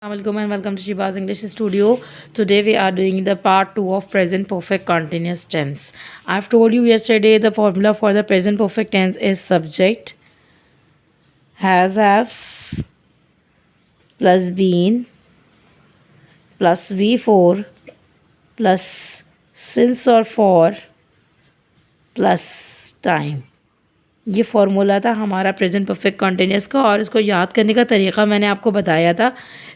Welcome and welcome to Shiba's English Studio. Today we are doing the part 2 of present perfect continuous tense. I've told you yesterday the formula for the present perfect tense is subject has have plus been plus V4 plus since or for plus time. ये formula था हमारा present perfect continuous का और इसको याद करने का तरीका मैंने आपको बताया था।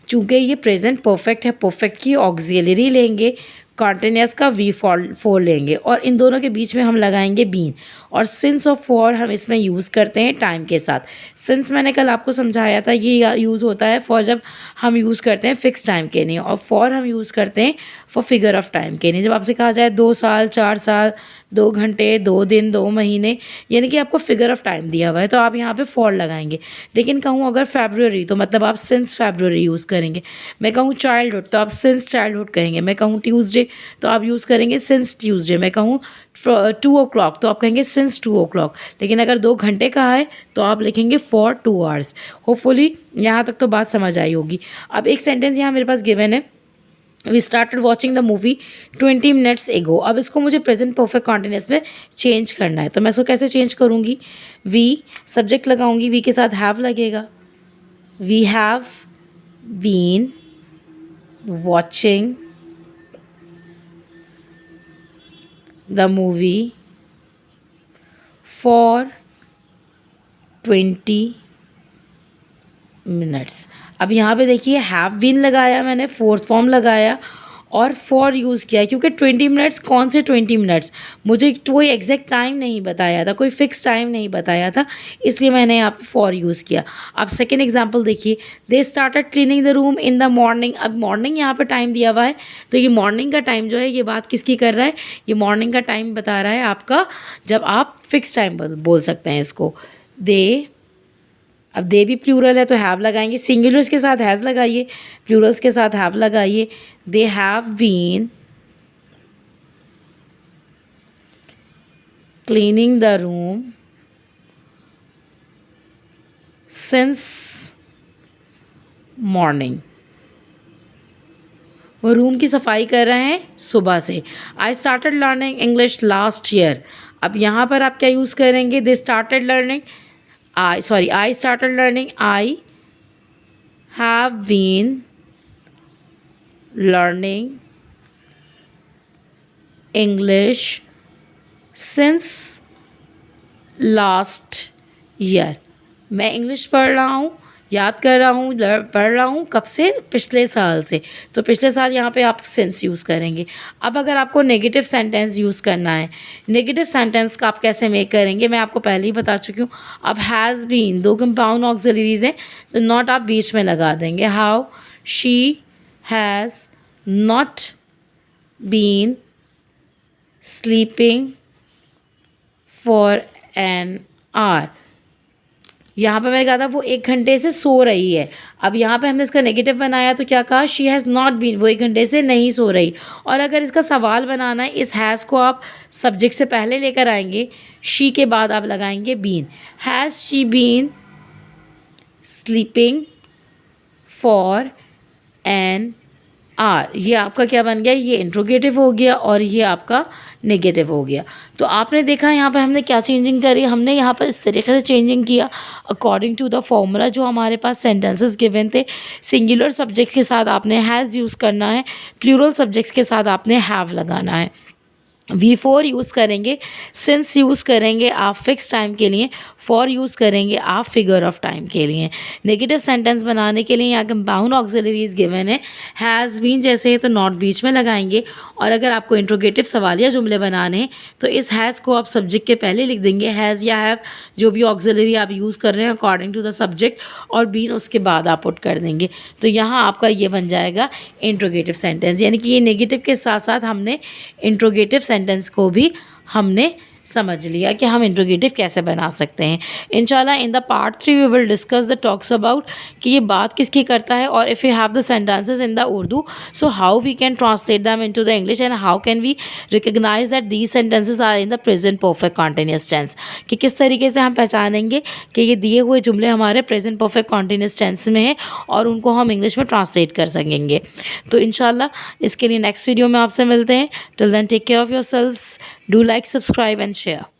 चूँकि ये प्रेजेंट परफेक्ट है, परफेक्ट की ऑक्सिलरी लेंगे, कॉन्टिन्यूस का वी फोर लेंगे और इन दोनों के बीच में हम लगाएंगे बीन। और सिंस और फॉर हम इसमें यूज़ करते हैं टाइम के साथ। सिंस मैंने कल आपको समझाया था ये यूज़ होता है फॉर जब हम यूज़ करते हैं फिक्स टाइम के लिए, और फॉर हम यूज़ करते हैं फॉर फिगर ऑफ टाइम के लिए। जब आपसे कहा जाए 2 साल, 4 साल, 2 घंटे, 2 दिन, 2 महीने, यानी कि आपको फिगर ऑफ टाइम दिया हुआ है तो आप यहाँ पे फॉर लगाएंगे। लेकिन कहूँ अगर फेब्रुअरी तो मतलब आप सिंस फेब्रुअरी यूज़ करेंगे। मैं कहूँ चाइल्डहुड तो आप सिंस चाइल्डहुड कहेंगे। मैं कहूँ ट्यूसडे तो आप यूज़ करेंगे सिंस ट्यूसडे। मैं कहूँ 2 o'clock तो आप कहेंगे सिंस 2 o'clock। लेकिन अगर 2 घंटे का है तो आप लिखेंगे फॉर 2 hours। होपफुली यहाँ तक तो बात समझ आई होगी। अब एक सेंटेंस यहाँ मेरे पास गिवन है, we started watching the movie 20 minutes ago। अब इसको मुझे प्रेजेंट परफेक्ट कॉन्टिन्यूस में चेंज करना है तो मैं इसको कैसे चेंज करूँगी? वी सब्जेक्ट लगाऊंगी, वी के साथ हैव लगेगा। We have been watching the movie for 20 minutes। अब यहाँ पे देखिए हैव बीन लगाया मैंने, फोर्थ फॉर्म लगाया और फॉर यूज़ किया क्योंकि 20 मिनट्स कौन से 20 मिनट्स, मुझे कोई एग्जैक्ट टाइम नहीं बताया था, कोई फिक्स टाइम नहीं बताया था, इसलिए मैंने यहाँ पे फॉर यूज़ किया। अब सेकेंड एग्जांपल देखिए, they started cleaning the room in the morning. अब मॉर्निंग यहाँ पे टाइम दिया हुआ है तो ये मॉर्निंग का टाइम जो है ये बात किसकी कर रहा है? ये मॉर्निंग का टाइम बता रहा है आपका, जब आप फिक्स टाइम बोल सकते हैं इसको। दे, अब दे भी प्लूरल है तो हैव लगाएंगे, सिंगुलर्स के साथ हैज़ लगाइए, प्लूरल्स के साथ हैव लगाइए। They have been cleaning the room since morning. वो रूम की सफाई कर रहे हैं सुबह से। I started learning English last year. अब यहाँ पर आप क्या यूज़ करेंगे? They started learning, I started learning. I have been learning English since last year। मैं इंग्लिश पढ़ रहा हूँ, याद कर रहा हूँ, पढ़ रहा हूँ कब से? पिछले साल से। तो पिछले साल यहाँ पे आप सिंस यूज़ करेंगे। अब अगर आपको नेगेटिव सेंटेंस यूज़ करना है, नेगेटिव सेंटेंस का आप कैसे मेक करेंगे मैं आपको पहले ही बता चुकी हूँ। अब हैज़ बीन, 2 कंपाउंड ऑक्सिलरीज हैं तो नॉट आप बीच में लगा देंगे। How, she has not been sleeping for an hour. यहाँ पे मैंने कहा था वो 1 घंटे से सो रही है। अब यहाँ पे हमने इसका नेगेटिव बनाया तो क्या कहा? शी हैज़ नॉट बीन, वो 1 घंटे से नहीं सो रही। और अगर इसका सवाल बनाना है, इस हैज़ को आप सब्जेक्ट से पहले लेकर आएंगे, शी के बाद आप लगाएंगे been. Has she been sleeping for an hour. ये आपका क्या बन गया? ये इंट्रोगेटिव हो गया और ये आपका नेगेटिव हो गया। तो आपने देखा यहाँ पे हमने क्या चेंजिंग करी, हमने यहाँ पर इस तरीके से चेंजिंग किया अकॉर्डिंग टू द फॉर्मूला जो हमारे पास सेंटेंसेस गिवन थे। सिंगुलर सब्जेक्ट के साथ आपने हैज़ यूज़ करना है, प्लूरल सब्जेक्ट्स के साथ आपने हैव लगाना है। V4 यूज़ करेंगे, सिंस यूज़ करेंगे आप फिक्स टाइम के लिए, फॉर यूज़ करेंगे आप फिगर ऑफ टाइम के लिए। नेगेटिव सेंटेंस बनाने के लिए यहाँ कंपाउंड ऑक्सिलरीज गिवन है। हैज़ बीन जैसे है तो नॉट बीच में लगाएंगे, और अगर आपको इंट्रोगेटिव सवालिया जुमले बनाने हैं तो इस हैज़ को आप सब्जेक्ट के पहले लिख देंगे, हैज़ या हैव जो भी ऑक्सिलरी आप यूज़ कर रहे हैं अकॉर्डिंग टू द सब्जेक्ट, और बीन उसके बाद आप पुट कर देंगे। तो यहाँ आपका ये बन जाएगा इंट्रोगेटिव सेंटेंस, यानी कि ये नेगेटिव के साथ साथ हमने इंट्रोगेटिव सेंटेंस को भी हमने समझ लिया कि हम इंट्रोगेटिव कैसे बना सकते हैं। इंशाल्लाह in the part 3 we will discuss the talks about कि ये बात किसकी करता है, और if you have the sentences in the Urdu, so how we can translate them into the English and how can we recognise that these sentences are in the present perfect continuous tense, कि किस तरीके से हम पहचानेंगे कि ये दिए हुए जुमले हमारे प्रेजेंट परफेक्ट कॉन्टिन्यूअस टेंस में हैं और उनको हम इंग्लिश में ट्रांसलेट कर सकेंगे। तो इंशाल्लाह इसके लिए नेक्स्ट वीडियो में आपसे मिलते हैं। Till then take care of yourselves, do like, subscribe and share.